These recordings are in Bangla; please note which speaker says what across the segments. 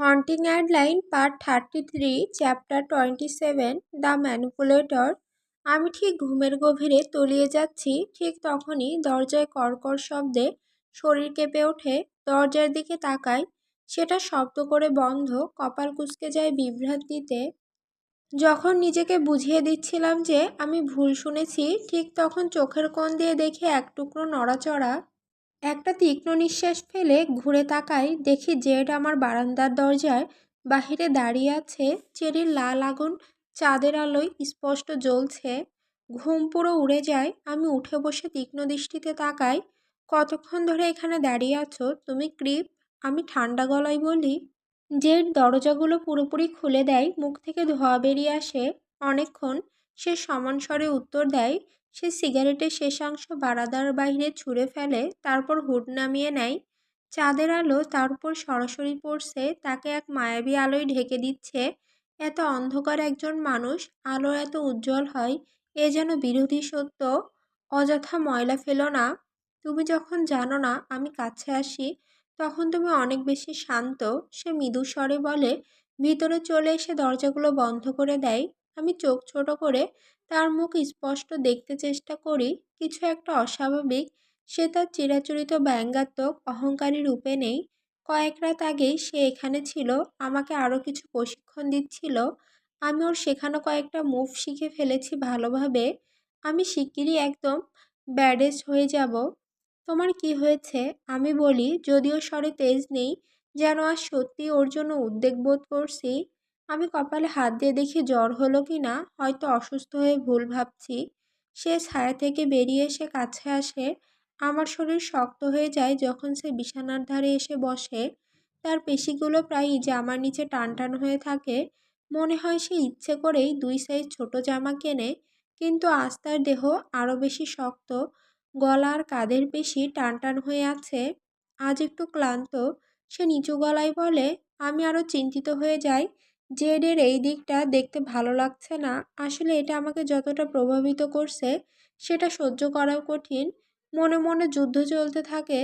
Speaker 1: Haunting Adeline part 33 chapter 27 the manipulator. আমি ঠিক ঘুমের গভীরে তলিয়ে যাচ্ছি, ঠিক তখনই দরজায় কড়কড় শব্দে শরীর কেঁপে ওঠে। দরজার দিকে তাকাই, সেটা শব্দ করে বন্ধ। কপাল কুঁচকে যায় বিভ্রান্তিতে। যখন নিজেকে বুঝিয়ে দিচ্ছিলাম যে আমি ভুল শুনেছি, ঠিক তখন চোখের কোণ দিয়ে দেখি এক টুকরো নড়াচড়া। একটা তীক্ষ্ণ নিঃশ্বাস ফেলে ঘুরে তাকাই, দেখি জেড আমার বারান্দার দরজায় বাহিরে দাঁড়িয়ে আছে। চেরির লাল আগুন চাঁদের আলোয় স্পষ্ট জ্বলছে। ঘুম পুরো উড়ে যায়। আমি উঠে বসে তীক্ষ্ণ দৃষ্টিতে তাকাই। কতক্ষণ ধরে এখানে দাঁড়িয়ে আছো তুমি, ক্রিপ? আমি ঠান্ডা গলায় বলি। জেড দরজাগুলো পুরোপুরি খুলে দেয়, মুখ থেকে ধোঁয়া বেরিয়ে আসে। অনেকক্ষণ সে সমান স্বরে উত্তর দেয়। সে সিগারেটের শেষাংশ বারান্দার বাইরে ছুঁড়ে ফেলে, তারপর হুড নামিয়ে নেয়। চাঁদের আলো তার উপর সরাসরি পড়ছে, তাকে এক মায়াবী আলোয় ঢেকে দিচ্ছে। এত অন্ধকার একজন মানুষ আলো এত উজ্জ্বল হয়, এ যেন বিরোধী সত্য। অযথা ময়লা ফেলো না। তুমি যখন জানো না আমি কাছে আসি, তখন তুমি অনেক বেশি শান্ত। সে মৃদু স্বরে বলে, ভিতরে চলে এসে দরজাগুলো বন্ধ করে দেয়। আমি চোখ ছোট করে তার মুখ স্পষ্ট দেখতে চেষ্টা করি। কিছু একটা অস্বাভাবিক। সে তার চিরাচরিত ব্যঙ্গাত্মক অহংকারী রূপে নেই। কয়েক রাত আগেই সে এখানে ছিল, আমাকে আরও কিছু প্রশিক্ষণ দিচ্ছিল। আমি ওর শেখানো কয়েকটা মুভ শিখে ফেলেছি ভালোভাবে। আমি শিগগিরই একদম ব্যাডেজ হয়ে যাব। তোমার কি হয়েছে? আমি বলি, যদিও স্বরে তেজ নেই, যেন আজ সত্যি ওর জন্য উদ্বেগ বোধ করছি। আমি কপালে হাত দিয়ে দেখি জ্বর হলো কি না, হয়তো অসুস্থ হয়ে ভুল ভাবছি। সে ছায়া থেকে বেরিয়ে এসে কাছে আসে। আমার শরীর শক্ত হয়ে যায় যখন সে বিছানার ধারে এসে বসে। তার পেশিগুলো প্রায়ই জামার নিচে টান টান হয়ে থাকে। মনে হয় সে ইচ্ছে করেই 2 সাইজ ছোট জামা কেনে, কিন্তু আজ তার দেহ আরও বেশি শক্ত। গলা আর কাঁধের পেশি টান টান হয়ে আছে। আজ একটু ক্লান্ত। সে নিচু গলায় বলে। আমি আরও চিন্তিত হয়ে যাই। জেডের এই দিকটা দেখতে ভালো লাগছে না। আসলে এটা আমাকে যতটা প্রভাবিত করছে, সেটা সহ্য করাও কঠিন। মনে মনে যুদ্ধ চলতে থাকে।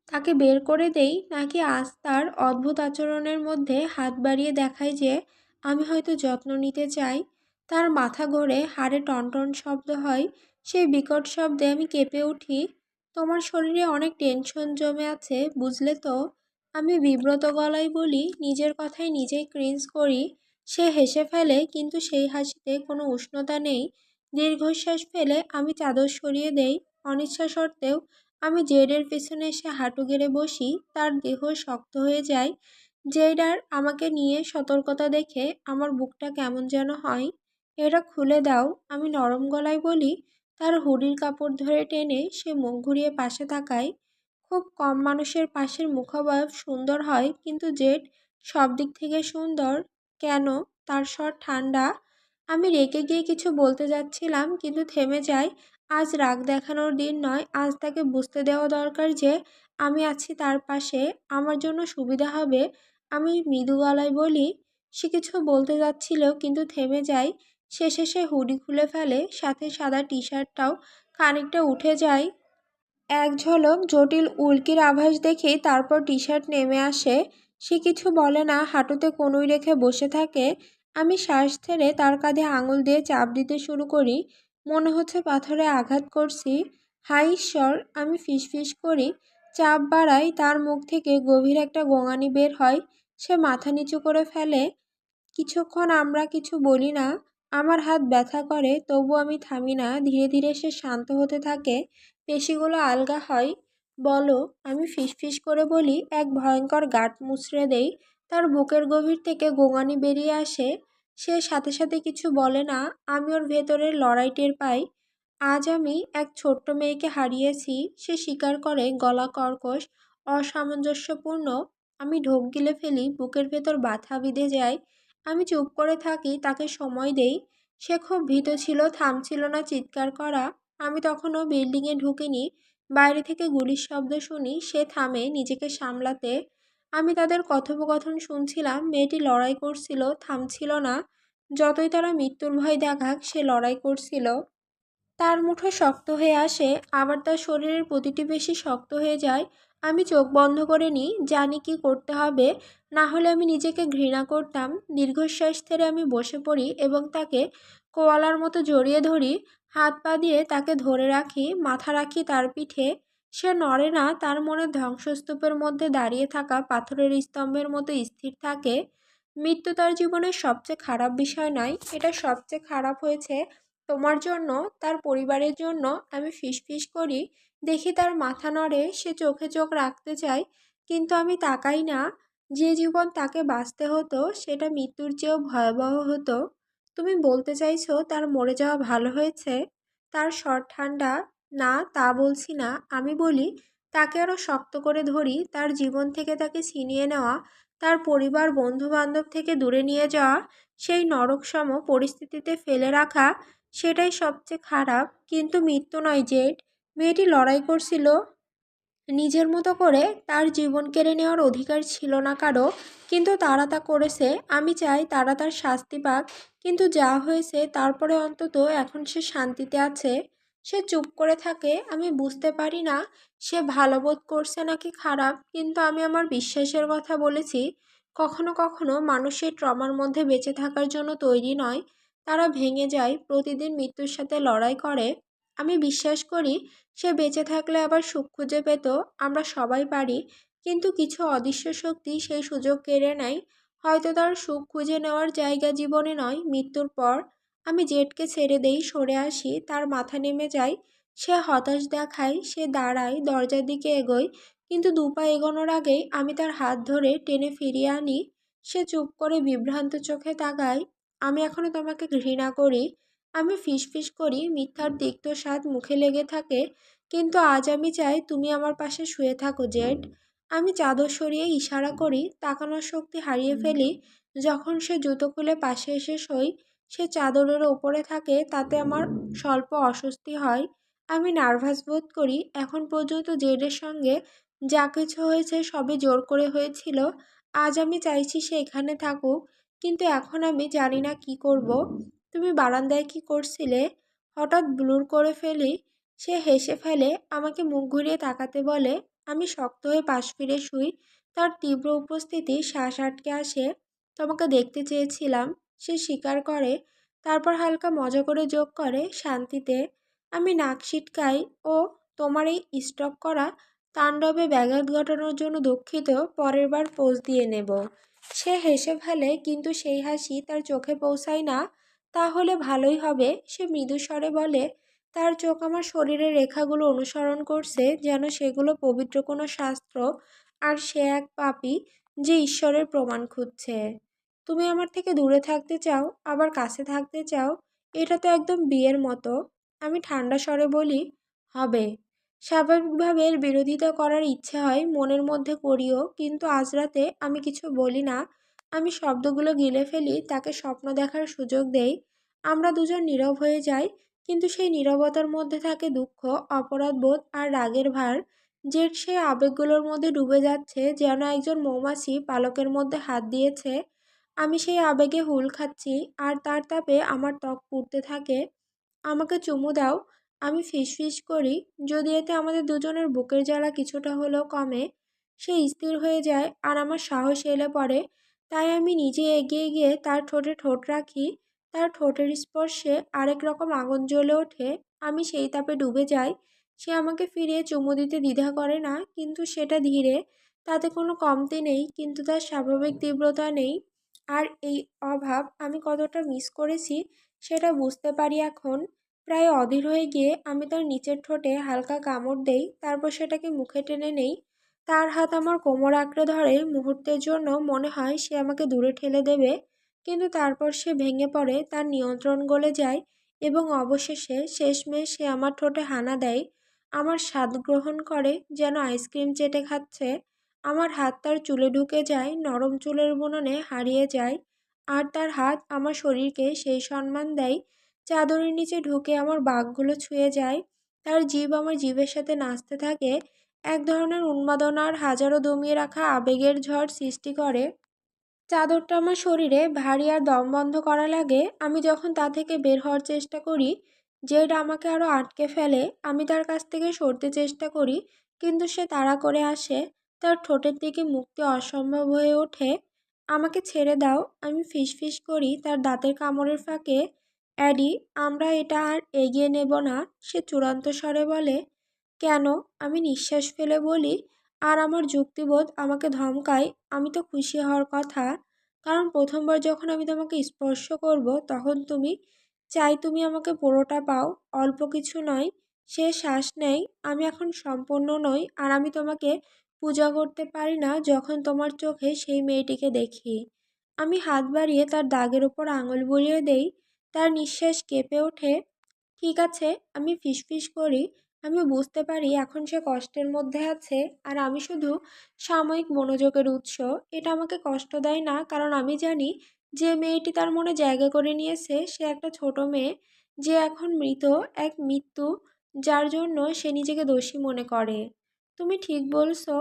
Speaker 1: তাকে বের করে দেই, নাকি আজ তার অদ্ভুত আচরণের মধ্যে হাত বাড়িয়ে দেখায় যে আমি হয়তো যত্ন নিতে চাই। তার মাথা ঘোরে, হাড়ে টনটন শব্দ হয়। সেই বিকট শব্দে আমি কেঁপে উঠি। তোমার শরীরে অনেক টেনশন জমে আছে, বুঝলে তো? আমি বিব্রত গলায় বলি, নিজের কথায় নিজেই ক্রিঞ্জ করি। সে হেসে ফেলে, কিন্তু সেই হাসিতে কোনো উষ্ণতা নেই। দীর্ঘশ্বাস ফেলে আমি চাদর সরিয়ে দেই। অনিচ্ছা সত্ত্বেও আমি জেডের পেছনে এসে হাঁটু গেড়ে বসি। তার দেহ শক্ত হয়ে যায়। জেড আর আমাকে নিয়ে সতর্কতা দেখে আমার বুকটা কেমন যেন হয়। এটা খুলে দাও, আমি নরম গলায় বলি। তার হুডির কাপড় ধরে টেনে সে মুখ ঘুরিয়ে পাশে তাকায়। খুব কম মানুষের পাশের মুখাবয়ব সুন্দর হয়, কিন্তু জেড সব দিক থেকে সুন্দর। কেন? তার স্বর ঠান্ডা। আমি রেগে গিয়ে কিছু বলতে যাচ্ছিলাম, কিন্তু থেমে যাই। আজ রাগ দেখানোর দিন নয়, আজ তাকে বুঝতে দেওয়া দরকার যে আমি আছি তার পাশে, আমার জন্য সুবিধা হবে। আমি মৃদু গলায় বলি। সে কিছু বলতে যাচ্ছিল, কিন্তু থেমে যায়। শেষে সে হুডি খুলে ফেলে, সাথে সাদা টি শার্টটাও খানিকটা উঠে যায়। এক ঝলক জটিল উল্কির আভাস দেখেই তারপর টি শার্ট নেমে আসে। সে কিছু বলে না, হাঁটুতে কনুই রেখে বসে থাকে। আমি শ্বাস ছেড়ে তার কাঁধে আঙুল দিয়ে চাপ দিতে শুরু করি। মনে হচ্ছে পাথরে আঘাত করছি। হায় ঈশ্বর, আমি ফিসফিস করি। চাপ বাড়াই, তার মুখ থেকে গভীর একটা গোঙানি বের হয়। সে মাথা নিচু করে ফেলে। কিছুক্ষণ আমরা কিছু বলি না। আমার হাত ব্যথা করে, তবু আমি থামি না। ধীরে ধীরে সে শান্ত হতে থাকে। পেশিগুলো আলগা হয়। বলো, আমি ফিসফিস করে বলি। এক ভয়ঙ্কর গাঁট মুচড়ে দেই। তার বুকের গভীর থেকে গোঙানি বেরিয়ে আসে। সে সাথে সাথে কিছু বলে না। আমি ওর ভেতরের লড়াই টের পাই। আজ আমি এক ছোট্ট মেয়েকে হারিয়েছি। সে স্বীকার করে, গলা কর্কশ, অসামঞ্জস্যপূর্ণ। আমি ঢোক গিলে ফেলি, বুকের ভেতর ব্যথা বিঁধে যায়। আমি চুপ করে থাকি, তাকে সময় দেই। সে খুব ভীত ছিল, থামছিল না চিৎকার করা। আমি তখনও বিল্ডিংয়ে ঢুকিনি। বাইরে থেকে গুলির শব্দ শুনি। সে থামে, নিজেকে সামলাতে। আমি তাদের কথোপকথন শুনছিলাম। মেয়েটি লড়াই করছিল, থামছিল না। যতই তারা মৃত্যুর ভয় দেখাক, সে লড়াই করছিল। তার মুঠো শক্ত হয়ে আসে, আবার তার শরীরের প্রতিটি পেশি শক্ত হয়ে যায়। আমি চোখ বন্ধ করে নিই, জানি কি করতে হবে, না হলে আমি নিজেকে ঘৃণা করতাম। দীর্ঘশ্বাস ছেড়ে আমি বসে পড়ি এবং তাকে কোয়ালার মতো জড়িয়ে ধরি। হাত পা দিয়ে তাকে ধরে রাখি, মাথা রাখি তার পিঠে। সে নড়ে না, তার মনের ধ্বংসস্তূপের মধ্যে দাঁড়িয়ে থাকা পাথরের স্তম্ভের মতো স্থির থাকে। মৃত্যু তার জীবনের সবচেয়ে খারাপ বিষয় নয়, এটা সবচেয়ে খারাপ হয়েছে তোমার জন্য, তার পরিবারের জন্য। আমি ফিসফিস করি, দেখি তার মাথা নড়ে, সে চোখে চোখ রাখতে চায়, কিন্তু আমি তাকাই না। যে জীবন তাকে বাঁচতে হতো সেটা মৃত্যুর চেয়েও ভয়াবহ হতো। তুমি বলতে চাইছো তার মরে যাওয়া ভালো হয়েছে? তার স্বর ঠান্ডা। না, তা বলছি না। আমি বলি তাকে আরো শক্ত করে ধরি, তার জীবন থেকে তাকে ছিনিয়ে নেওয়া, তার পরিবার বন্ধু বান্ধব থেকে দূরে নিয়ে যাওয়া, সেই নরকসম পরিস্থিতিতে ফেলে রাখা, সেটাই সবচেয়ে খারাপ। কিন্তু মৃত্যু নয় জেড। মেয়েটি লড়াই করছিল নিজের মতো করে, তার জীবন কেড়ে নেওয়ার অধিকার ছিল না কারো, কিন্তু তারা তা করেছে। আমি চাই তারা তার শাস্তি পাক, কিন্তু যা হয়েছে তারপরে অন্তত এখন সে শান্তিতে আছে। সে চুপ করে থাকে, আমি বুঝতে পারি না সে ভালো বোধ করছে নাকি খারাপ, কিন্তু আমি আমার বিশ্বাসের কথা বলেছি। কখনো কখনো মানুষের ট্রমার মধ্যে বেঁচে থাকার জন্য তৈরি নয়, তারা ভেঙে যায়, প্রতিদিন মৃত্যুর সাথে লড়াই করে। আমি বিশ্বাস করি সে বেঁচে থাকলে আবার সুখ খুঁজে পেত। আমরা সবাই পারি, কিন্তু কিছু অদৃশ্য শক্তি সেই সুযোগ কেড়ে নেয়। হয়তো তার সুখ খুঁজে নেওয়ার জায়গা জীবনে নয়, মৃত্যুর পর। আমি জেটকে ছেড়ে দেই, সরে আসি, তার মাথা নেমে যায়। সে হতাশ দেখায়, সে দাঁড়ায়, দরজার দিকে এগোয়, কিন্তু দুপা এগোনোর আগেই আমি তার হাত ধরে টেনে ফিরিয়ে আনি। সে চুপ করে বিভ্রান্ত চোখে তাকায়। আমি এখনো তোমাকে ঘৃণা করি। আমি ফিসফিস করি, মিথ্যার তিক্ত স্বাদ মুখে লেগে থাকে, কিন্তু আজ আমি চাই তুমি আমার পাশে শুয়ে থাকো জেড। আমি চাদর সরিয়ে ইশারা করি, তাকানোর শক্তি হারিয়ে ফেলি। যখন সে জুতো খুলে পাশে এসে শোয়, সে চাদরের ওপরে থাকে, তাতে আমার স্বল্প অস্বস্তি হয়। আমি নার্ভাস বোধ করি। এখন পর্যন্ত জেডের সঙ্গে যা কিছু হয়েছে সবই জোর করে হয়েছিল। আজ আমি চাইছি সে এখানে থাকুক, কিন্তু এখন আমি জানি না কি করব। তুমি বারান্দায় কি করছিলে? হঠাৎ ব্লুর করে ফেলি। সে হেসে ফেলে, আমাকে মুখ ঘুরিয়ে তাকাতে বলে। আমি শক্ত হয়ে পাশ ফিরে শুই। তার তীব্র উপস্থিতি শ্বাস আটকে আসে। তোমাকে দেখতে চেয়েছিলাম, সে স্বীকার করে, তারপর হালকা মজা করে যোগ করে, শান্তিতে। আমি নাক সিটকাই। ও, তোমার এই স্টক করা তাণ্ডবে ব্যাঘাত ঘটানোর জন্য দুঃখিত, পরের বার পোজ দিয়ে নেব। সে হেসে ফেলে, কিন্তু সেই হাসি তার চোখে পৌঁছায় না। তাহলে ভালোই হবে, সে মৃদু স্বরে বলে। তার চোখ আমার শরীরের রেখাগুলো অনুসরণ করছে, যেন সেগুলো পবিত্র কোনো শাস্ত্র, আর সে এক পাপী যে ঈশ্বরের প্রমাণ খুঁজছে। তুমি আমার থেকে দূরে থাকতে চাও, আবার কাছে থাকতে চাও, এটা তো একদম বিয়ের মতো। আমি ঠান্ডা স্বরে বলি, হবে। স্বাভাবিকভাবে এর বিরোধিতা করার ইচ্ছে হয়, মনের মধ্যে করিও, কিন্তু আজ রাতে আমি কিছু বলি না। আমি শব্দগুলো গিলে ফেলি, তাকে স্বপ্ন দেখার সুযোগ দেই। আমরা দুজন নীরব হয়ে যাই, কিন্তু সেই নীরবতার মধ্যে থাকে দুঃখ, অপরাধবোধ আর রাগের ভার। জেট সেই আবেগগুলোর মধ্যে ডুবে যাচ্ছে, যেন একজন মৌমাছি পালকের মধ্যে হাত দিয়েছে। আমি সেই আবেগে হুল খাচ্ছি, আর তার তাপে আমার ত্বক পুড়তে থাকে। আমাকে চুমু দাও। আমি ফিসফিস করি, যদি এতে আমাদের দুজনের বুকের জ্বালা কিছুটা হলেও কমে। সে স্থির হয়ে যায়, আর আমার সাহস এলে পড়ে। তাই আমি নিজে এগিয়ে গিয়ে তার ঠোঁটে ঠোঁট রাখি। তার ঠোঁটের স্পর্শে আরেক রকম আগুন জ্বলে ওঠে। আমি সেই তাপে ডুবে যাই। সে আমাকে ফিরিয়ে চুমু দিতে দ্বিধা করে না, কিন্তু সেটা ধীরে। তাতে কোনো কমতি নেই, কিন্তু তার স্বাভাবিক তীব্রতা নেই। আর এই অভাব আমি কতটা মিস করেছি সেটা বুঝতে পারি এখন। প্রায় অধীর হয়ে গিয়ে আমি তার নিচের ঠোঁটে হালকা কামড় দেই, তারপর সেটাকে মুখে টেনে নেই। তার হাত আমার কোমর আঁকড়ে ধরে, মুহূর্তের জন্য মনে হয় সে আমাকে দূরে ঠেলে দেবে, কিন্তু তারপর সে ভেঙে পড়ে, তার নিয়ন্ত্রণ গলে যায়, এবং অবশেষে শেষমেশ সে আমার ঠোঁটে হানা দেয়। আমার স্বাদ গ্রহণ করে, যেন আইসক্রিম চেটে খাচ্ছে। আমার হাত তার চুলে ঢুকে যায়, নরম চুলের বুননে হারিয়ে যায়, আর তার হাত আমার শরীরকে সেই সম্মান দেয়। চাদরের নিচে ঢুকে আমার বাঁকগুলো ছুঁয়ে যায়। তার জিভ আমার জিভের সাথে নাচতে থাকে, এক ধরনের উন্মাদনার হাজারো দমিয়ে রাখা আবেগের ঝড় সৃষ্টি করে। চাদরটা আমার শরীরে ভারী আর দম বন্ধ করা লাগে। আমি যখন তা থেকে বের হওয়ার চেষ্টা করি, জেড আমাকে আরো আটকে ফেলে। আমি তার কাছ থেকে সরতে চেষ্টা করি, কিন্তু সে তাড়া করে আসে। তার ঠোঁটের দিকে মুক্তি অসম্ভব হয়ে ওঠে। আমাকে ছেড়ে দাও, আমি ফিসফিস করি তার দাঁতের কামড়ের ফাঁকে। অ্যাডি, আমরা এটা আর এগিয়ে নেব না, সে চূড়ান্ত স্বরে বলে। কেন? আমি নিঃশ্বাস ফেলে বলি, আর আমার যুক্তিবোধ আমাকে ধমকায়। আমি তো খুশি হওয়ার কথা, কারণ প্রথমবার যখন আমি তোমাকে স্পর্শ করব তখন তুমি চাই তুমি আমাকে পুরোটা পাও, অল্প কিছু নয়। সে শ্বাস নেয়। আমি এখন সম্পূর্ণ নই, আর আমি তোমাকে পূজা করতে পারি না যখন তোমার চোখে সেই মেয়েটিকে দেখি। আমি হাত বাড়িয়ে তার দাগের ওপর আঙুল বুলিয়ে দেই। তার নিঃশ্বাস কেঁপে ওঠে। ঠিক আছে, আমি ফিসফিস করি। আমি বুঝতে পারি এখন সে কষ্টের মধ্যে আছে, আর আমি শুধু সাময়িক মনোযোগের উৎস। এটা আমাকে কষ্ট দেয় না, কারণ আমি জানি যে মেয়েটি তার মনে জায়গা করে নিয়েছে সে একটা ছোট মেয়ে, যে এখন মৃত, এক মৃত্যু, যার জন্য সে নিজেকে দোষী মনে করে। তুমি ঠিক বলছো,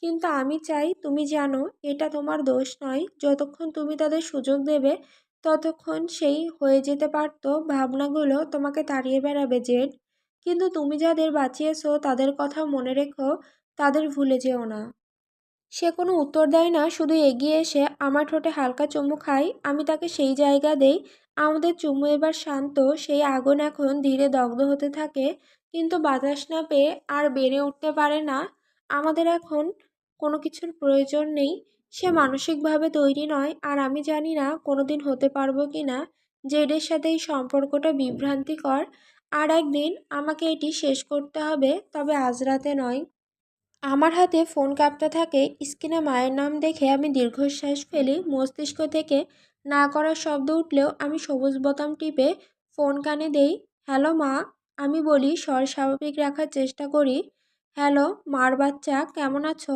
Speaker 1: কিন্তু আমি চাই তুমি জানো এটা তোমার দোষ নয়। যতক্ষণ তুমি তাদের সুযোগ দেবে ততক্ষণ সেই হয়ে যেতে পারতো ভাবনাগুলো তোমাকে তাড়িয়ে বেড়াবে, জেড। কিন্তু তুমি যাদের বাঁচিয়েছো তাদের কথা মনে রেখো, তাদের ভুলে যেও না। সে কোনো উত্তর দেয় না, শুধু এগিয়ে এসে আমার ঠোঁটে হালকা চুমু খায়। আমি তাকে সেই জায়গা দেই। আমাদের চুমু এবার শান্ত, সেই আগুন এখন ধীরে দগ্ধ হতে থাকে, কিন্তু বাতাস না পেয়ে আর বেড়ে উঠতে পারে না। আমাদের এখন কোনো কিছুর প্রয়োজন নেই। সে মানসিকভাবে তৈরি নয়, আর আমি জানি না কোনোদিন হতে পারবো কি না। জেডের সাথে এই সম্পর্কটা বিভ্রান্তিকর, আর একদিন আমাকে এটি শেষ করতে হবে, তবে আজ রাতে নয়। আমার হাতে ফোন কাঁপতে থাকে। স্ক্রিনে মায়ের নাম দেখে আমি দীর্ঘশ্বাস ফেলি। মস্তিষ্ক থেকে না করার শব্দ উঠলেও আমি সবুজ বোতাম টিপে ফোন কানে দেই। হ্যালো মা, আমি বলি, স্বর স্বাভাবিক রাখার চেষ্টা করি। হ্যালো মার বাচ্চা, কেমন আছো?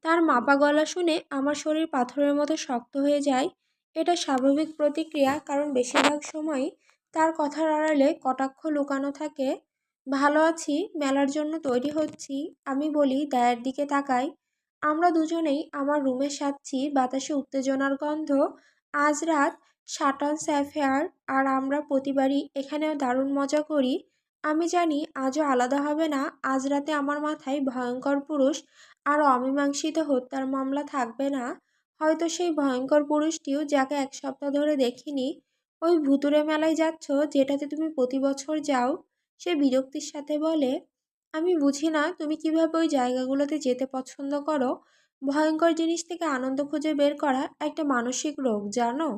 Speaker 1: তার মাপা গলা শুনে আমার শরীর পাথরের মতো শক্ত হয়ে যায়। এটা স্বাভাবিক প্রতিক্রিয়া, কারণ বেশিরভাগ সময়ই তার কথার আড়ালে কটাক্ষ লুকানো থাকে। ভালো আছি, মেলার জন্য তৈরি হচ্ছি, আমি বলি, দায়ের দিকে তাকাই। আমরা দুজনেই আমার রুমে সাজছি, বাতাসে উত্তেজনার গন্ধ। আজ রাত সাটান স্যাফেয়ার, আর আমরা প্রতিবারই এখানেও দারুণ মজা করি। আমি জানি আজও আলাদা হবে না। আজ রাতে আমার মাথায় ভয়ঙ্কর পুরুষ আর অমীমাংসিত হত্যার মামলা থাকবে না। হয়তো সেই ভয়ঙ্কর পুরুষটিও, যাকে এক সপ্তাহ ধরে দেখিনি। ওই ভুতুড়ে মেলায় যাচ্ছ যেটাতে তুমি প্রতি বছর যাও? সে বিরক্তির সাথে বলে। আমি বুঝি না তুমি কিভাবে ওই জায়গাগুলোতে যেতে পছন্দ করো। ভয়ঙ্কর জিনিস থেকে আনন্দ খুঁজে বের করা একটা মানসিক রোগ, জানো?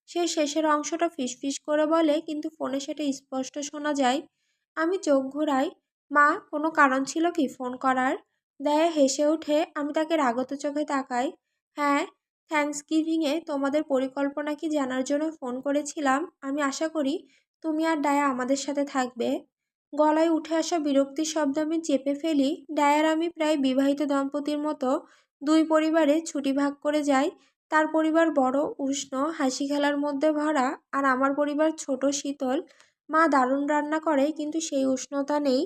Speaker 1: সে শেষের অংশটা ফিসফিস করে বলে, কিন্তু ফোনে সেটা স্পষ্ট শোনা যায়। আমি চোখ ঘোরাই। মা, কোনো কারণ ছিল কি ফোন করার? দায়া হেসে ওঠে। আমি তাকে রাগত চোখে তাকাই। হ্যাঁ, থ্যাঙ্কসগিভিংয়ে তোমাদের পরিকল্পনা কি জানার জন্য ফোন করেছিলাম। আমি আশা করি তুমি আর ডায়া আমাদের সাথে থাকবে। গলায় উঠে আসা বিরক্তির শব্দ আমি চেপে ফেলি। ডায়ার আমি প্রায় বিবাহিত দম্পতির মতো, দুই পরিবারে ছুটি ভাগ করে যাই। তার পরিবার বড়, উষ্ণ, হাসি খেলার মধ্যে ভরা, আর আমার পরিবার ছোট, শীতল। মা দারুণ রান্না করে, কিন্তু সেই উষ্ণতা নেই।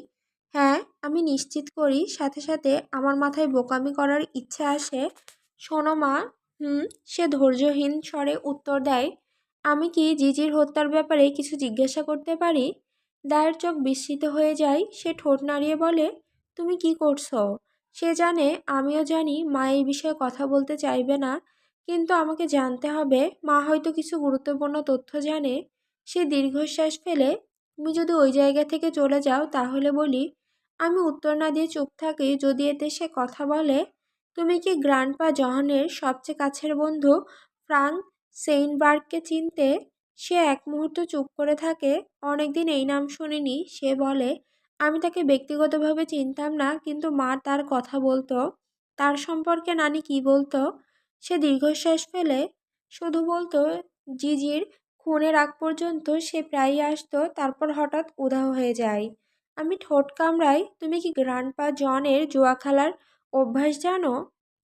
Speaker 1: হ্যাঁ, আমি নিশ্চিত করি। সাথে সাথে আমার মাথায় বোকামি করার ইচ্ছে আসে। শোনো মা। হুম। সে ধৈর্যহীন স্বরে উত্তর দেয়। আমি কি জিজির হত্যার ব্যাপারে কিছু জিজ্ঞাসা করতে পারি? দায়ের চোখ বিস্মিত হয়ে যায়। সে ঠোঁট নাড়িয়ে বলে, তুমি কি করছো? সে জানে, আমিও জানি মা এই বিষয়ে কথা বলতে চাইবে না, কিন্তু আমাকে জানতে হবে। মা হয়তো কিছু গুরুত্বপূর্ণ তথ্য জানে। সে দীর্ঘশ্বাস ফেলে। তুমি যদি ওই জায়গা থেকে চলে যাও তাহলে বলি। আমি উত্তর না দিয়ে চুপ থাকি, যদি এতে সে কথা বলে। তুমি কি গ্র্যান্ডপা জহানের সবচেয়ে কাছের বন্ধু ফ্রাঙ্ক সেইনবার্গকে চিনতে? সে এক মুহূর্ত চুপ করে থাকে। অনেকদিন এই নাম শুনিনি। সে বলে, আমি তাকে ব্যক্তিগতভাবে চিনতাম না, কিন্তু মা তার কথা বলতো। তার সম্পর্কে নানি কি বলতো? সে দীর্ঘশ্বাস ফেলে। শুধু বলতো জিজির খুনের আগ পর্যন্ত সে প্রায়ই আসতো, তারপর হঠাৎ উধাও হয়ে যায়। আমি ঠোঁট কামড়াই। তুমি কি গ্র্যান্ডপা জনের জুয়া খেলার অভ্যাস জানো?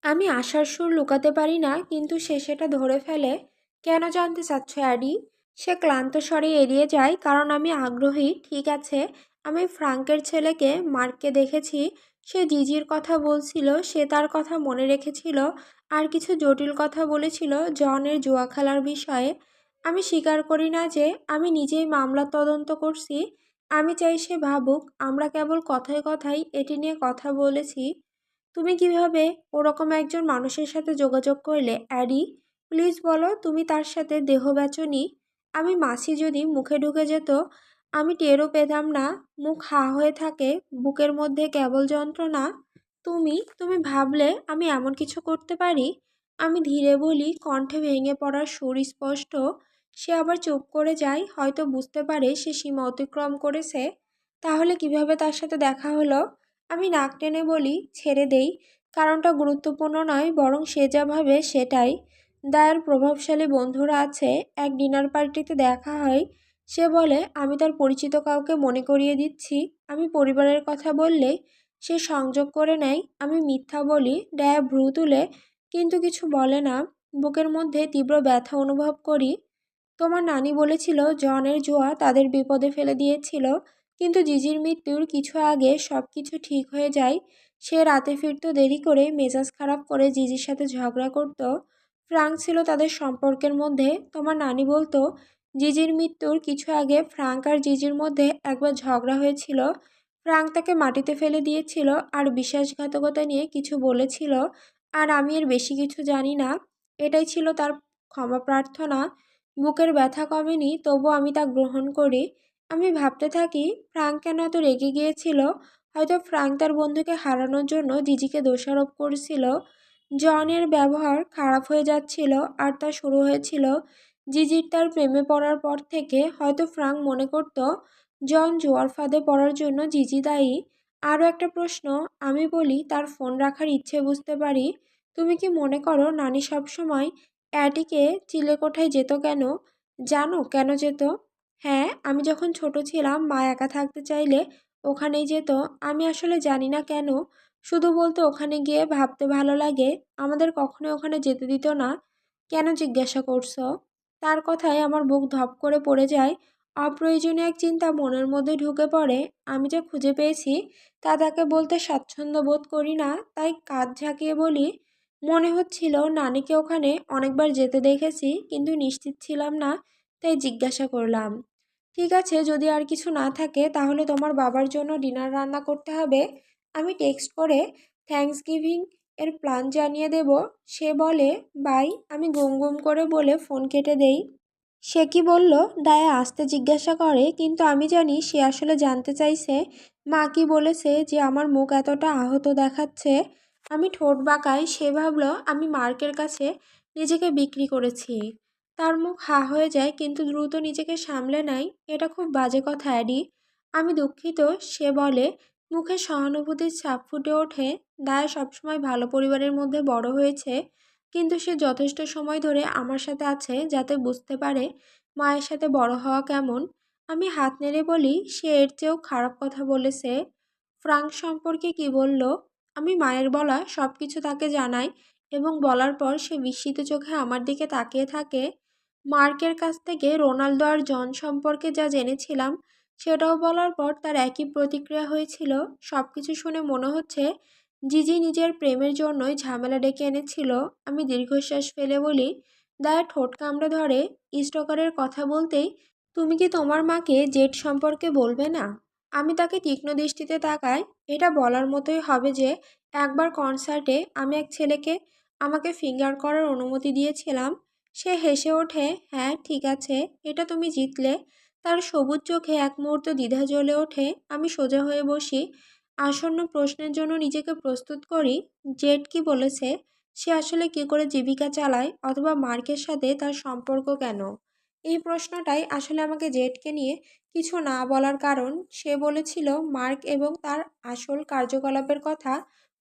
Speaker 1: আমি আশার সুর লুকাতে পারি না, কিন্তু সে সেটা ধরে ফেলে। কেন জানতে চাচ্ছ, অ্যাডি? সে ক্লান্ত স্বরে এড়িয়ে যায়। কারণ আমি আগ্রহী। ঠিক আছে, আমি ফ্রাঙ্কের ছেলেকে মার্ককে দেখেছি। সে জিজির কথা বলছিল, সে তার কথা মনে রেখেছিল, আর কিছু জটিল কথা বলেছিল জনের জুয়া খেলার বিষয়ে। আমি স্বীকার করি না যে আমি নিজেই মামলা তদন্ত করছি। আমি চাই সে ভাবুক আমরা কেবল কথায় কথায় এটি নিয়ে কথা বলেছি। তুমি কিভাবে ওরকম একজন মানুষের সাথে যোগাযোগ করলে অ্যাডি? প্লিজ বলো তুমি তার সাথে দেহ বেচনি। আমি মাছি যদি মুখে ঢুকে যেত আমি টেরও পেতাম না। মুখ হা হয়ে থাকে, বুকের মধ্যে কেবল যন্ত্রণা। তুমি ভাবলে আমি এমন কিছু করতে পারি? আমি ধীরে বলি, কণ্ঠে ভেঙে পড়ার সুর স্পষ্ট। সে আবার চুপ করে যায়, হয়তো বুঝতে পারে সে সীমা অতিক্রম করেছে। তাহলে কিভাবে তার সাথে দেখা হলো? আমি নাক টেনে বলি, ছেড়ে দেই। কারণটা গুরুত্বপূর্ণ নয়, বরং সে যা ভাবে সেটাই। দায়ের প্রভাবশালী বন্ধুরা আছে, এক ডিনার পার্টিতে দেখা হয়। সে বলে আমি তার পরিচিত কাউকে মনে করিয়ে দিচ্ছি। আমি পরিবারের কথা বললে সে সংযোগ করে নেয়। আমি মিথ্যা বলি, ডায়া ভ্রু তুলে, কিন্তু কিছু বলে না। বুকের মধ্যে তীব্র ব্যথা অনুভব করি। তোমার নানি বলেছিল জনের জুয়া তাদের বিপদে ফেলে দিয়েছিল, কিন্তু জিজির মৃত্যুর কিছু আগে সব কিছু ঠিক হয়ে যায়। সে রাতে ফিরত দেরি করে, মেজাজ খারাপ করে জিজির সাথে ঝগড়া করত। ফ্রাঙ্ক ছিল তাদের সম্পর্কের মধ্যে। তোমার নানি বলতো জিজির মৃত্যুর কিছু আগে ফ্রাঙ্ক আর জিজির মধ্যে একবার ঝগড়া হয়েছিল। ফ্রাঙ্ক তাকে মাটিতে ফেলে দিয়েছিল আর বিশ্বাসঘাতকতা নিয়ে কিছু বলেছিল। আর আমি এর বেশি কিছু জানি না। এটাই ছিল তার ক্ষমা প্রার্থনা। বুকের ব্যথা কমেনি, তবু আমি তা গ্রহণ করি। আমি ভাবতে থাকি ফ্রাঙ্ক কেন এত রেগে গিয়েছিল। হয়তো ফ্রাঙ্ক তার বন্ধুকে হারানোর জন্য জিজিকে দোষারোপ করেছিল। জনের ব্যবহার খারাপ হয়ে যাচ্ছিল, আর তা শুরু হয়েছিল জিজির তার প্রেমে পড়ার পর থেকে। হয়তো ফ্রাঙ্ক মনে করত জন জোয়ার ফাঁদে পড়ার জন্য জিজি দায়ী। আরও একটা প্রশ্ন। আমি বলি তার ফোন রাখার ইচ্ছে বুঝতে পারি। তুমি কি মনে করো নানি সবসময় অ্যাডিকে চিলেকোঠায় যেত কেন? জানো কেন যেত? হ্যাঁ, আমি যখন ছোট ছিলাম মা একা থাকতে চাইলে ওখানেই যেত। আমি আসলে জানি না কেন, শুধু বলতো ওখানে গিয়ে ভাবতে ভালো লাগে। আমাদের কখনো ওখানে যেতে দিত না। কেন জিজ্ঞাসা করছো? তার কথায় আমার বুক ধপ করে পড়ে যায়। অপ্রয়োজনীয় এক চিন্তা মনের মধ্যে ঢুকে পড়ে। আমি যা খুঁজে পেয়েছি তা তাকে বলতে স্বাচ্ছন্দ্য বোধ করি না, তাই কাঁধ ঝাঁকিয়ে বলি, মনে হচ্ছিল নানিকে ওখানে অনেকবার যেতে দেখেছি, কিন্তু নিশ্চিত ছিলাম না, তাই জিজ্ঞাসা করলাম। ঠিক আছে, যদি আর কিছু না থাকে তাহলে তোমার বাবার জন্য ডিনার রান্না করতে হবে। আমি টেক্সট করে থ্যাঙ্কসগিভিং এর প্ল্যান জানিয়ে দেব। সে বলে বাই। আমি গুম গুম করে বলে ফোন কেটে দেই। সে কি বলল? ডায়া আসতে জিজ্ঞাসা করে, কিন্তু আমি জানি সে আসলে জানতে চাইছে মা কি বলেছে যে আমার মুখ এতটা আহত দেখাচ্ছে। আমি ঠোঁট বাঁকাই। সে ভাবল আমি মার্কের কাছে নিজেকে বিক্রি করেছি। তার মুখ হা হয়ে যায়, কিন্তু দ্রুত নিজেকে সামলে নেয়। এটা খুব বাজে কথা অ্যাডি। আমি দুঃখিত। সে বলে, মুখে সহানুভূতির ছাপ ফুটে ওঠে। ডায়া সবসময় ভালো পরিবারের মধ্যে বড় হয়েছে, কিন্তু সে যথেষ্ট সময় ধরে আমার সাথে আছে যাতে বুঝতে পারে মায়ের সাথে বড় হওয়া কেমন। আমি হাত নেড়ে বলি, সে এর চেয়েও খারাপ কথা বলেছে। ফ্রাঙ্ক সম্পর্কে কি বলল? আমি মায়ের বলা সব কিছু তাকে জানাই, এবং বলার পর সে বিস্মিত চোখে আমার দিকে তাকিয়ে থাকে। মার্কের কাছ থেকে রোনাল্ডো আর জন সম্পর্কে যা জেনেছিলাম সেটাও বলার পর তার একই প্রতিক্রিয়া হয়েছিল। সব কিছু শুনে মনে হচ্ছে জিজি নিজের প্রেমের জন্যই ঝামেলা ডেকে এনেছিল। আমি দীর্ঘশ্বাস ফেলে বলি, দায়া ঠোঁট কামড়ে ধরে। স্টকারের কথা বলতেই, তুমি কি তোমার মাকে জেট সম্পর্কে বলবে না? আমি তাকে তীক্ষ্ণ দৃষ্টিতে তাকাই। এটা বলার মতোই হবে যে একবার কনসার্টে আমি এক ছেলেকে আমাকে ফিঙ্গার করার অনুমতি দিয়েছিলাম। সে হেসে ওঠে, হ্যাঁ ঠিক আছে, এটা তুমি জিতলে। তার সবুজ চোখে এক মুহূর্ত দ্বিধা জ্বলে ওঠে। আমি সোজা হয়ে বসি, আসন্ন প্রশ্নের জন্য নিজেকে প্রস্তুত করি। জেড কি বলেছে? সে আসলে কি করে জীবিকা চালায়, অথবা মার্কের সাথে তার সম্পর্ক কেন? এই প্রশ্নটাই আসলে আমাকে জেডকে নিয়ে কিছু না বলার কারণ। সে বলেছিল মার্ক এবং তার আসল কার্যকলাপের কথা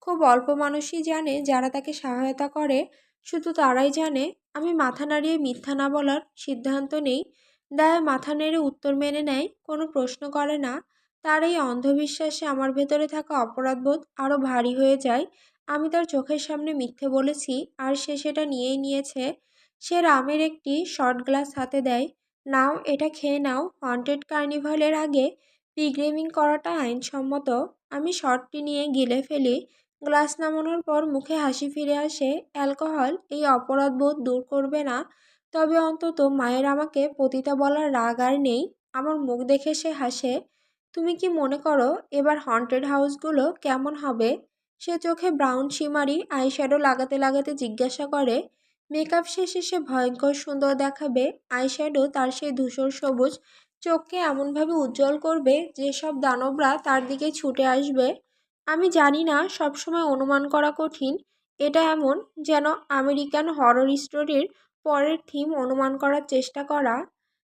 Speaker 1: খুব অল্প মানুষই জানে, যারা তাকে সহায়তা করে শুধু তারাই জানে। আমি মাথা নাড়িয়ে মিথ্যা না বলার সিদ্ধান্ত নেই। দায়া মাথা নেড়ে উত্তর মেনে নেয়, কোনো প্রশ্ন করে না। তার এই অন্ধবিশ্বাসে আমার ভেতরে থাকা অপরাধবোধ আরও ভারী হয়ে যায়। আমি তার চোখের সামনে মিথ্যে বলেছি, আর সে সেটা নিয়েই নিয়েছে। সে রামের একটি শর্ট গ্লাস হাতে দেয়। নাও, এটা খেয়ে নাও। হন্টেড কার্নিভালের আগে পিগ্রেমিং করাটা আইনসম্মত। আমি শর্টটি নিয়ে গিলে ফেলি। গ্লাস নামানোর পর মুখে হাসি ফিরে আসে। অ্যালকোহল এই অপরাধবোধ দূর করবে না, তবে অন্তত মায়ের আমাকে পতিতা বলার রাগ আর নেই। আমার মুখ দেখে সে হাসে। তুমি কি মনে করো এবার হন্টেড হাউসগুলো কেমন হবে? সে চোখে ব্রাউন শিমারি আইশ্যাডো লাগাতে লাগাতে জিজ্ঞাসা করে, মেকআপ শেষে সে ভয়ঙ্কর সুন্দর দেখাবে। আইশ্যাডো তার সেই ধূসর সবুজ চোখকে এমনভাবে উজ্জ্বল করবে যে সব দানবরা তার দিকে ছুটে আসবে। আমি জানি না, সবসময় অনুমান করা কঠিন। এটা এমন যেন আমেরিকান হরর স্টোরির পরের থিম অনুমান করার চেষ্টা করা।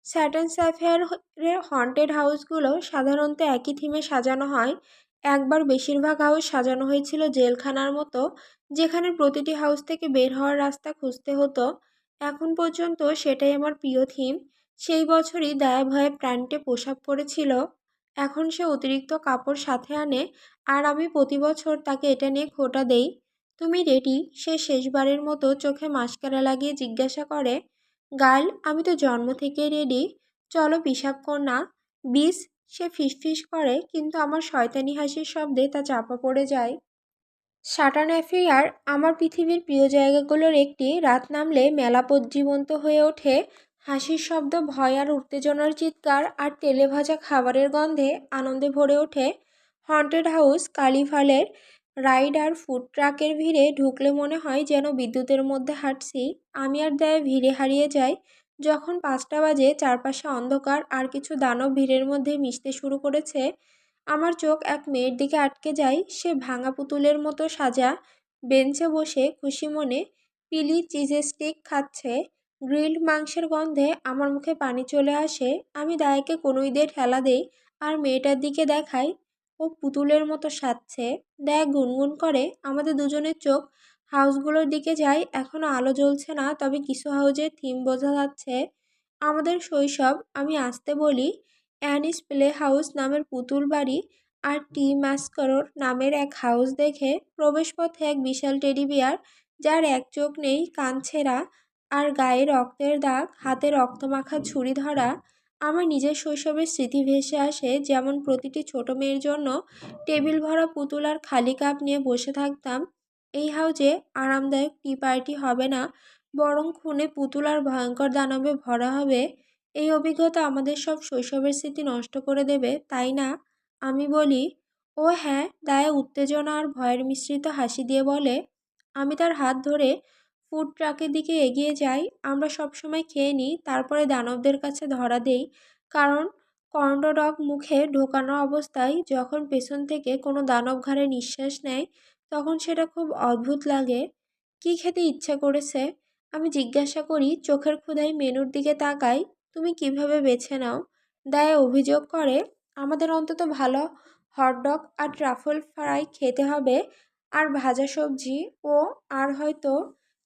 Speaker 1: স্যাটান স্যাফেয়ারের হন্টেড হাউসগুলো সাধারণত একই থিমে সাজানো হয়। একবার বেশিরভাগ হাউস সাজানো হয়েছিল জেলখানার মতো, যেখানে প্রতিটি হাউস থেকে বের হওয়ার রাস্তা খুঁজতে হতো। এখন পর্যন্ত সেটাই আমার প্রিয় থিম। সেই বছরই দয়া ভয়ে প্যান্টে পোশাক পরেছিল। এখন সে অতিরিক্ত কাপড় সাথে আনে, আর আমি প্রতি বছর তাকে এটা নিয়ে খোঁটা দেই। তুমি রেডি? সে শেষবারের মতো চোখে মাস্কারা লাগিয়ে জিজ্ঞাসা করে। গার্ল, আমি তো জন্ম থেকেই রেডি। চলো পিশাব কর না। বিষ, সে ফিসফিস করে, কিন্তু আমার শয়তানি হাসির শব্দে তা চাপা পড়ে যায়। সাটান অ্যাফেয়ার আমার পৃথিবীর প্রিয় জায়গাগুলোর একটি। রাত নামলে মেলা জীবন্ত হয়ে ওঠে। হাসির শব্দ, ভয় আর উত্তেজনার চিৎকার, আর তেলে ভাজা খাবারের গন্ধে আনন্দে ভরে ওঠে। হন্টেড হাউস কার্নিভালের রাইড আর ফুড ট্রাকের ভিড়ে ঢুকলে মনে হয় যেন বিদ্যুতের মধ্যে হাঁটছি। আমি আর দায়ে ভিড়ে হারিয়ে যাই। যখন 5টা বাজে, চারপাশে অন্ধকার, আর কিছু দানব ভিড়ের মধ্যে মিশতে শুরু করেছে। আমার চোখ এক মেয়ের দিকে আটকে যায়। সে ভাঙা পুতুলের মতো সাজা, বেঞ্চে বসে খুশি মনে পিলি চিজ স্টিক খাচ্ছে। গ্রিলড মাংসের গন্ধে আমার মুখে পানি চলে আসে। আমি দায়াকে কনুই দিয়ে ঠেলা দেই আর মেয়েটার দিকে দেখাই। ও পুতুলের মতো সাজছে। দায়া গুনগুন করে। আমাদের দুজনের চোখ হাউসগুলোর দিকে যায়। এখনো আলো জ্বলছে না, তবে কিছু হাউজের থিম বোঝা যাচ্ছে। আমাদের শৈশব। আমি আসতে বলি। অ্যানিস প্লে হাউস নামের পুতুল বাড়ি আর টি ম্যাসকরোর নামের এক হাউস দেখে। প্রবেশপথে এক বিশাল টেডি বিয়ার, যার এক চোখ নেই, কান ছেঁড়া, আর গায়ে রক্তের দাগ, হাতে রক্তমাখা ছুরি ধরা। আমার নিজের শৈশবের স্মৃতি ভেসে আসে, যেমন প্রতিটি ছোট মেয়ের জন্য টেবিল ভরা পুতুল আর খালি কাপ নিয়ে বসে থাকতাম। এই হাউজে আরামদায়ক টি পার্টি হবে না, বরং খুনে পুতুল আর ভয়ঙ্কর দানবে ভরা হবে। এই অভিজ্ঞতা আমাদের সব শৈশবের স্মৃতি নষ্ট করে দেবে, তাই না? আমি বলি। ও হ্যাঁ, দায়া উত্তেজনা আর ভয়ের মিশ্রিত হাসি দিয়ে বলে। আমি তার হাত ধরে ফুড ট্রাকের দিকে এগিয়ে যাই। আমরা সবসময় খেয়ে নিই, তারপরে দানবদের কাছে ধরা দেই। কারণ কর্ন ডগ মুখে ঢোকানো অবস্থায় যখন পেছন থেকে কোনো দানব ঘাড়ে নিঃশ্বাস নেয়, তখন সেটা খুব অদ্ভুত লাগে। কি খেতে ইচ্ছা করেছে? আমি জিজ্ঞাসা করি, চোখের ক্ষুধায় মেনুর দিকে তাকাই। তুমি কিভাবে বেছে নাও? দায়া অভিযোগ করে, আমাদের অন্তত ভালো হটডগ আর ট্রাফল ফ্রাই খেতে হবে, আর ভাজা সবজি। ও আর হয়তো।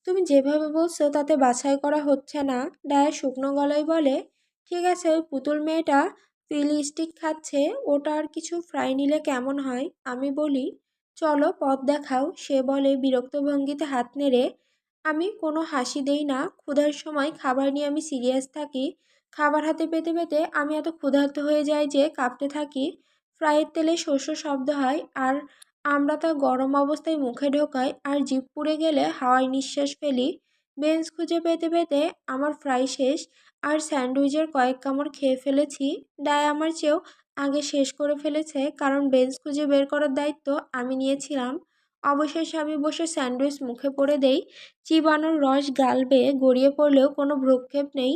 Speaker 1: তুমি যেভাবে বলছো তাতে বাছাই করা হচ্ছে না। ডায়া শুকনো গলায় বলে, ঠিক আছে, ওই পুতুল মেয়েটা ফিলি স্টিক খাচ্ছে, ওটা আর কিছু ফ্রাই নিলে কেমন হয়? আমি বলি, চলো পথ দেখাও। সে বলে বিরক্ত ভঙ্গিতে হাত নেড়ে। আমি কোনো হাসি দেই না। ক্ষুধার সময় খাবার নিয়ে আমি সিরিয়াস থাকি। খাবার হাতে পেতে পেতে আমি এত ক্ষুধার্ত হয়ে যাই যে কাঁপতে থাকি। ফ্রাইয়ের তেলে শস্য শব্দ হয়, আর আমরা তা গরম অবস্থায় মুখে ঢোকাই, আর জিভ পুড়ে গেলে হাওয়ায় নিঃশ্বাস ফেলি। বেঞ্চ খুঁজে পেতে পেতে আমার ফ্রাই শেষ, আর স্যান্ডউইচের কয়েক কামড় খেয়ে ফেলেছি। ডায় আমার চেয়েও আগে শেষ করে ফেলেছে, কারণ বেঞ্চ খুঁজে বের করার দায়িত্ব আমি নিয়েছিলাম। অবশেষে আমি বসে স্যান্ডউইচ মুখে পড়ে দেই। চিবানোর রস গাল বেয়ে গড়িয়ে পড়লেও কোনো ভ্রুক্ষেপ নেই।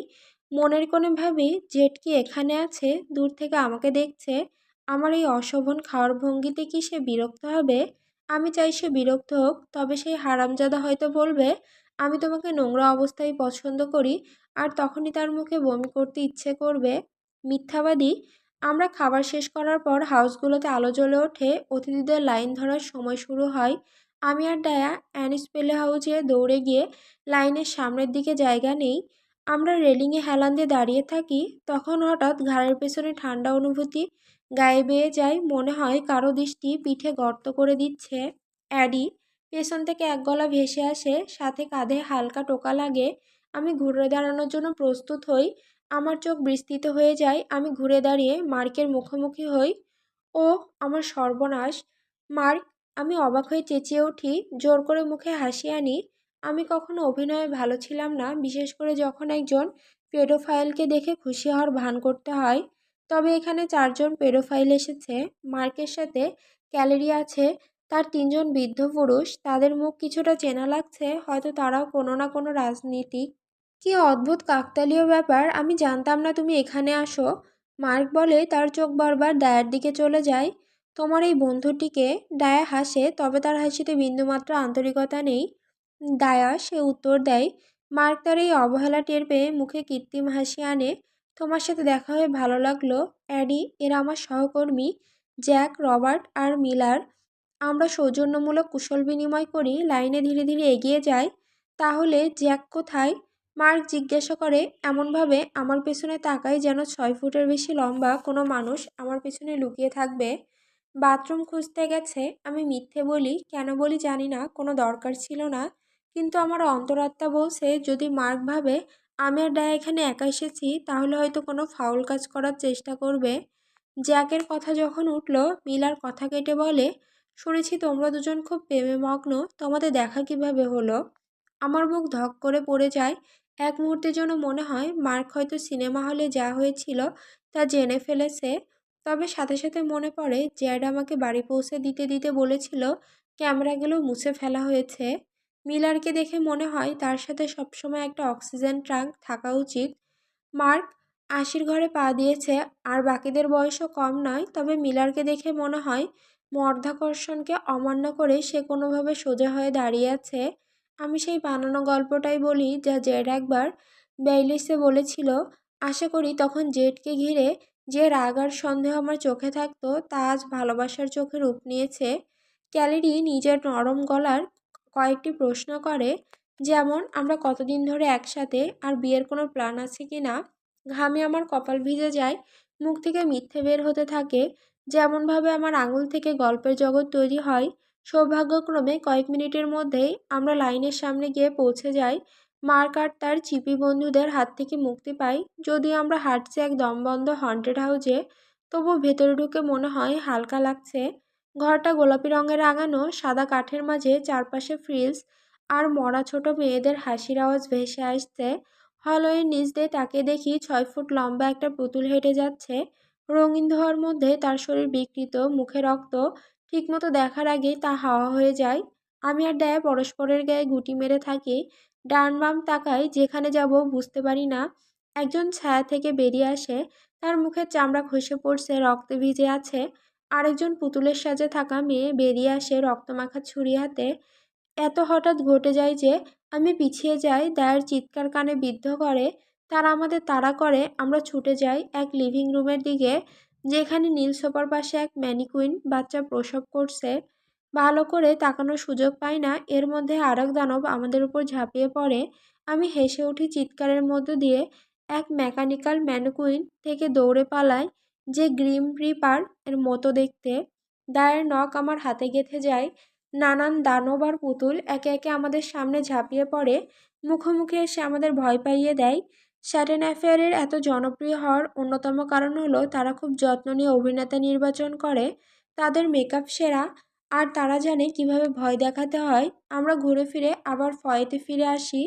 Speaker 1: মনের কোণে ভাবি, জেট কি এখানে আছে, দূর থেকে আমাকে দেখছে। আমার এই অশোভন খাওয়ার ভঙ্গিতে কি সে বিরক্ত হবে? আমি চাই সে বিরক্ত হোক, তবে সেই হারামজাদা হয়তো বলবে, আমি তোমাকে নোংরা অবস্থায় পছন্দ করি, আর তখনই তার মুখে বমি করতে ইচ্ছে করবে। মিথ্যাবাদী। আমরা খাবার শেষ করার পর হাউসগুলোতে আলো জ্বলে ওঠে। অতিথিদের লাইন ধরার সময় শুরু হয়। আমি আর ডায়া অ্যানিস পেলে হাউজে দৌড়ে গিয়ে লাইনের সামনের দিকে জায়গা নেই। আমরা রেলিংয়ে হেলান দিয়ে দাঁড়িয়ে থাকি। তখন হঠাৎ ঘাড়ের পেছনে ঠান্ডা অনুভূতি গায়ে বেয়ে যায়। মনে হয় কারো দৃষ্টি পিঠে গর্ত করে দিচ্ছে। অ্যাডি পেছন থেকে এক গলা ভেসে আসে, সাথে কাঁধে হালকা টোকা লাগে। আমি ঘুরে দাঁড়ানোর জন্য প্রস্তুত হই। আমার চোখ বিস্তৃত হয়ে যায়। আমি ঘুরে দাঁড়িয়ে মার্কের মুখোমুখি হই। ও আমার সর্বনাশ! মার্ক! আমি অবাক হয়ে চেঁচিয়ে উঠি, জোর করে মুখে হাসি আনি। আমি কখনো অভিনয়ে ভালো ছিলাম না, বিশেষ করে যখন একজন পেডোফাইলকে দেখে খুশি হওয়ার ভান করতে হয়। তবে এখানে 4জন পেডোফাইল এসেছে। মার্কের সাথে ক্যালেরি আছে, তার তিনজন বৃদ্ধ পুরুষ, তাদের মুখ কিছুটা চেনা লাগছে, হয়তো তারাও কোনো না কোনো রাজনীতিক। কি অদ্ভুত কাকতালীয় ব্যাপার, আমি জানতাম না তুমি এখানে আসো। মার্ক বলে, তার চোখ বারবার ডায়ার দিকে চলে যায়। তোমার এই বন্ধুটিকে? ডায়া হাসে, তবে তার হাসিতে বিন্দুমাত্র আন্তরিকতা নেই। ডায়া, সে উত্তর দেয়। মার্ক তার এই অবহেলা টের পেয়ে মুখে কৃত্রিম হাসি আনে। তোমার সাথে দেখা হয়ে ভালো লাগলো, অ্যাডি। এরা আমার সহকর্মী, জ্যাক, রবার্ট আর মিলার। আমরা সৌজন্যমূলক কুশল বিনিময় করি, লাইনে ধীরে ধীরে এগিয়ে যাই। তাহলে জ্যাক কোথায়? মার্ক জিজ্ঞাসা করে, এমনভাবে আমার পেছনে তাকায় যেন 6 ফুটের বেশি লম্বা কোনো মানুষ আমার পেছনে লুকিয়ে থাকবে। বাথরুম খুঁজতে গেছে। আমি মিথ্যে বলি, কেন বলি জানি না, কোনো দরকার ছিল না। কিন্তু আমার অন্তরাত্মা বলছে, যদি মার্ক ভাবে আমি আর ডায়া এখানে একা এসেছি, তাহলে হয়তো কোনো ফাউল কাজ করার চেষ্টা করবে। জ্যাকের কথা যখন উঠল, মিলার কথা কেটে বলে, শুনেছি তোমরা দুজন খুব প্রেমে মগ্ন, তোমাদের দেখা কিভাবে হলো? আমার বুক ধক করে পড়ে যায়। এক মুহূর্তের জন্য মনে হয় মার্ক হয়তো সিনেমা হলে যা হয়েছিল তা জেনে ফেলেছে। তবে সাথে সাথে মনে পড়ে জ্যাড আমাকে বাড়ি পৌঁছে দিতে দিতে বলেছিল ক্যামেরাগুলো মুছে ফেলা হয়েছে। মিলারকে দেখে মনে হয় তার সাথে সবসময় একটা অক্সিজেন ট্যাঙ্ক থাকা উচিত। মার্ক 80-র ঘরে পা দিয়েছে, আর বাকিদের বয়সও কম নয়। তবে মিলারকে দেখে মনে হয় মধ্যাকর্ষণকে অমান্য করে সে কোনোভাবে সোজা হয়ে দাঁড়িয়ে আছে। আমি সেই বানানো গল্পটাই বলি যা জেড একবার বেইলিসে বলেছিল। আশা করি তখন জেডকে ঘিরে যে রাগ আর সন্দেহ আমার চোখে থাকতো তা আজ ভালোবাসার চোখে রূপ নিয়েছে। ক্যালেরি নিজের নরম গলার কয়েকটি প্রশ্ন করে, যেমন আমরা কতদিন ধরে একসাথে, আর বিয়ের কোনো প্ল্যান আছে কি না। ঘামে আমার কপাল ভিজে যায়, মুখ থেকে মিথ্যে বের হতে থাকে। যেমনভাবে আমার আঙুল থেকে গল্পের জগৎ তৈরি হয়। সৌভাগ্যক্রমে কয়েক মিনিটের মধ্যেই আমরা লাইনের সামনে গিয়ে পৌঁছে যাই। মার্ক আর তার চিপি বন্ধুদের হাত থেকে মুক্তি পাই। যদিও আমরা হাঁটছি এক দমবন্ধ হন্টেড হাউজে, তবু ভেতরে ঢুকে মনে হয় হালকা লাগছে। ঘরটা গোলাপি রঙের রাঙানো, সাদা কাঠের মাঝে চারপাশে ফ্রিলস আর মরা ছোট মেয়েদের হাসির আওয়াজ ভেসে আসছে। হলওয়ের নিচ দিয়ে তাকিয়ে দেখি 6 ফুট লম্বা একটা পুতুল হেঁটে যাচ্ছে। রঙিন ধোঁয়ার মধ্যে তার শরীর বিকৃত, মুখে রক্ত। ঠিকমতো দেখার আগেই তা হাওয়া হয়ে যায়। আমি আর ডায়া পরস্পরের গায়ে গুটি মেরে থাকি। ডান বাম তাকাই, যেখানে যাব বুঝতে পারি না। একজন ছায়া থেকে বেরিয়ে আসে, তার মুখের চামড়া খসে পড়ছে, রক্তে ভিজে আছে। আরেকজন পুতুলের সাজে থাকা মেয়ে বেরিয়ে আসে রক্তমাখা ছুরি হাতে। এত হঠাৎ ঘটে যায় যে আমি পিছিয়ে যাই, দায়ের চিৎকার কানে বিদ্ধ করে। তারা আমাদের তাড়া করে। আমরা ছুটে যাই এক লিভিং রুমের দিকে, যেখানে নীল সোফার পাশে এক ম্যানিকুইন বাচ্চা প্রসব করছে। ভালো করে তাকানোর সুযোগ পাই না, এর মধ্যে আরেক দানব আমাদের উপর ঝাঁপিয়ে পড়ে। আমি হেসে উঠি চিৎকারের মধ্য দিয়ে। এক মেকানিক্যাল ম্যানিকুইন থেকে দৌড়ে পালায়, যে গ্রিম রিপার এর মতো দেখতে। দায়ের নখ আমার হাতে গেঁথে যায়। নানান দানব আর পুতুল একে একে আমাদের সামনে ঝাঁপিয়ে পড়ে, মুখোমুখি এসে আমাদের ভয় পাইয়ে দেয়। স্যাটেন অ্যাফেয়ারের এত জনপ্রিয় হওয়ার অন্যতম কারণ হলো তারা খুব যত্ন নিয়ে অভিনেতা নির্বাচন করে। তাদের মেকআপ সেরা, আর তারা জানে কিভাবে ভয় দেখাতে হয়। আমরা ঘুরে ফিরে আবার ফয়েতে ফিরে আসি।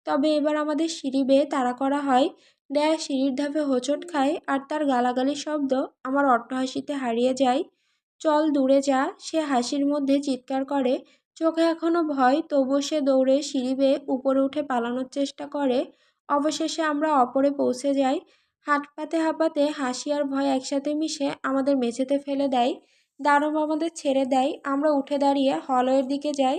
Speaker 1: তবে এবার আমাদের সিঁড়ি বেয়ে তাড়া করা হয়। ড্যাশ সিঁড়ির ধাপে হোঁচট খায়, আর তার গালাগালি শব্দ আমার অট্টহাসিতে হারিয়ে যায়। চল দূরে যা, সে হাসির মধ্যে চিৎকার করে। চোখে এখনো ভয়, তবুও সে দৌড়ে সিঁড়ি বেয়ে উপরে উঠে পালানোর চেষ্টা করে। অবশেষে আমরা অপরে পৌঁছে যাই। হাঁপাতে হাঁপাতে হাসি আর ভয় একসাথে মিশে আমাদের মেঝেতে ফেলে দেয়। দানব আমাদের ছেড়ে দেয়। আমরা উঠে দাঁড়িয়ে হলওয়ের দিকে যাই।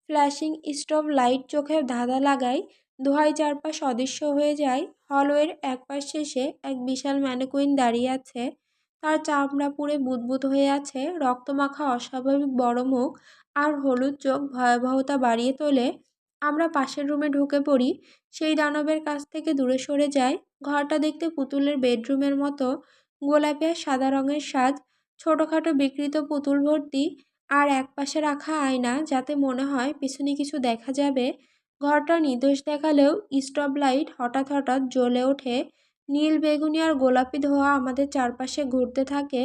Speaker 1: ফ্ল্যাশিং স্ট্রব লাইট চোখে ধাঁধা লাগায়। ধোঁয়ায় চারপাশ অদৃশ্য হয়ে যায়। হলওয়ের এক পাশ শেষে এক বিশাল ম্যানিকুইন দাঁড়িয়ে আছে। তার চামড়া পুড়ে বুদবুদ হয়ে আছে, রক্তমাখা অস্বাভাবিক বড় মুখ আর হলুদ চোখ ভয়াবহতা বাড়িয়ে তোলে। আমরা পাশের রুমে ঢুকে পড়ি, সেই দানবের কাছ থেকে দূরে সরে যাই। ঘরটা দেখতে পুতুলের বেডরুমের মতো, গোলাপি আর সাদা রঙের সাজ, ছোটোখাটো বিকৃত পুতুল ভর্তি, আর একপাশে রাখা আয়না, যাতে মনে হয় পিছনে কিছু দেখা যাবে। ঘরটা নির্দোষ দেখালেও স্টব লাইট হঠাৎ হঠাৎ জ্বলে ওঠে। নীল, বেগুনি আর গোলাপি ধোঁয়া আমাদের চারপাশে ঘুরতে থাকে,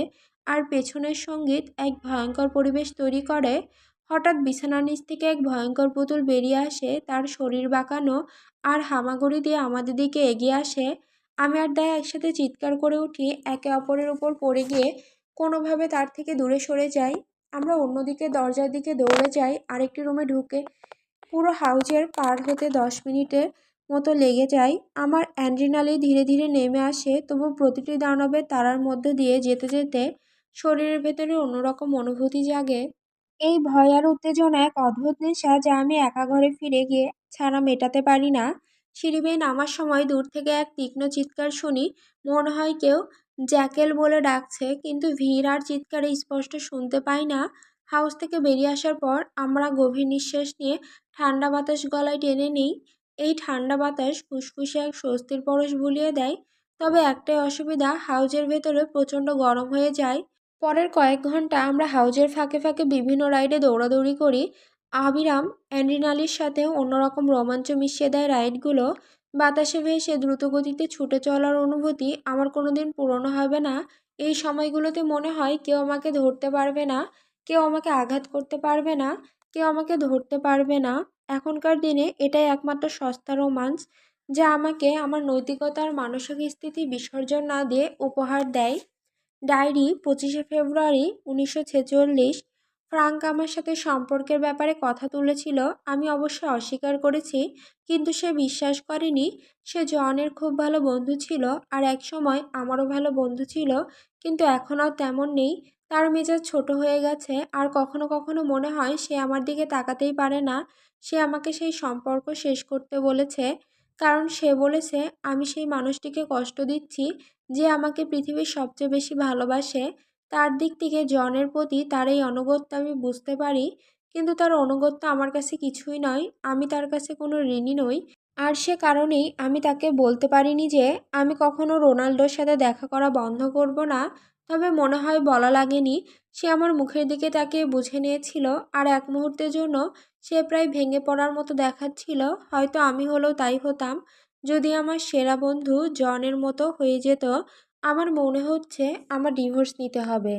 Speaker 1: আর পেছনের সঙ্গীত এক ভয়ঙ্কর পরিবেশ তৈরি করে। হঠাৎ বিছানার নিচ থেকে এক ভয়ঙ্কর পুতুল বেরিয়ে আসে, তার শরীর বাঁকানো আর হামাগুড়ি দিয়ে আমাদের দিকে এগিয়ে আসে। আমি আর দায়া একসাথে চিৎকার করে উঠি, একে অপরের উপর পড়ে গিয়ে কোনোভাবে তার থেকে দূরে সরে যাই। আমরা অন্যদিকে দরজার দিকে দৌড়ে যাই। আরেকটি রুমে ঢুকে পুরো হাউজের পার হতে 10 মিনিটের মতো লেগে যায়। আমার অ্যাড্রিনালিন ধীরে ধীরে নেমে আসে, তবু প্রতিটি দানবের তারার মধ্যে দিয়ে যেতে যেতে শরীরের ভেতরে অন্যরকম অনুভূতি জাগে। এই ভয় আর উত্তেজনা এক অদ্ভুত নেশা, যা আমি একা ঘরে ফিরে গিয়ে ছাড়া মেটাতে পারি না। সিঁড়ি বেয়ে নামার সময় দূর থেকে এক তীক্ষ্ণ চিৎকার শুনি। মনে হয় কেউ জ্যাকেল বলে ডাকছে, কিন্তু ভিড় আর চিৎকারে স্পষ্ট শুনতে পাই না। হাউস থেকে বেরিয়ে আসার পর আমরা গভীর নিঃশ্বাস নিয়ে ঠান্ডা বাতাস গলায় টেনে নিই। এই ঠান্ডা বাতাস ফুসফুসে এক স্বস্তির পরশ বুলিয়ে দেয়। তবে একটাই অসুবিধা, হাউজের ভেতরে প্রচণ্ড গরম হয়ে যায়। পরের কয়েক ঘন্টা আমরা হাউজের ফাঁকে ফাঁকে বিভিন্ন রাইডে দৌড়াদৌড়ি করি। আবিরাম অ্যাড্রিনালিনের সাথে অন্যরকম রোমাঞ্চ মিশিয়ে দেয় রাইডগুলো। বাতাসে ভেসে দ্রুতগতিতে ছুটে চলার অনুভূতি আমার কোনোদিন পুরনো হবে না। এই সময়গুলোতে মনে হয় কেউ আমাকে ধরতে পারবে না, কেউ আমাকে আঘাত করতে পারবে না, কেউ আমাকে ধরতে পারবে না। এখনকার দিনে এটাই একমাত্র সস্তা রোমাঞ্চ, যা আমাকে আমার নৈতিকতা আর মানসিক স্থিতি বিসর্জন না দিয়ে উপহার দেয়। ডায়েরি, 25শে ফেব্রুয়ারি 1946। ফ্রাঙ্ক আমার সাথে সম্পর্কের ব্যাপারে কথা তুলেছিল। আমি অবশ্য অস্বীকার করেছি, কিন্তু সে বিশ্বাস করেনি। সে জনের খুব ভালো বন্ধু ছিল, আর একসময় আমারও ভালো বন্ধু ছিল, কিন্তু এখন আর তেমন নেই। তার মেজাজ ছোট হয়ে গেছে, আর কখনো কখনো মনে হয় সে আমার দিকে তাকাতেই পারে না। সে আমাকে সেই সম্পর্ক শেষ করতে বলেছে, কারণ সে বলেছে আমি সেই মানুষটিকে কষ্ট দিচ্ছি যে আমাকে পৃথিবীর সবচেয়ে বেশি ভালোবাসে। তার দিক থেকে জনের প্রতি তার এই আনুগত্য আমি বুঝতে পারি, কিন্তু তার আনুগত্য আমার কাছে কিছুই নয়। আমি তার কাছে কোনো ঋণী নই। আর সে কারণেই আমি তাকে বলতে পারিনি যে আমি কখনো রোনাল্ডোর সাথে দেখা করা বন্ধ করব না। তবে মনে হয় বলা লাগেনি। সে আমার মুখের দিকে তাকিয়ে বুঝে নিয়েছিল, আর এক মুহূর্তের জন্য সে প্রায় ভেঙে পড়ার মতো দেখাচ্ছিল। হয়তো আমি হলেও তাই হতাম, যদি আমার সেরা বন্ধু জনের মতো হয়ে যেত। আমার মনে হচ্ছে আমার ডিভোর্স নিতে হবে।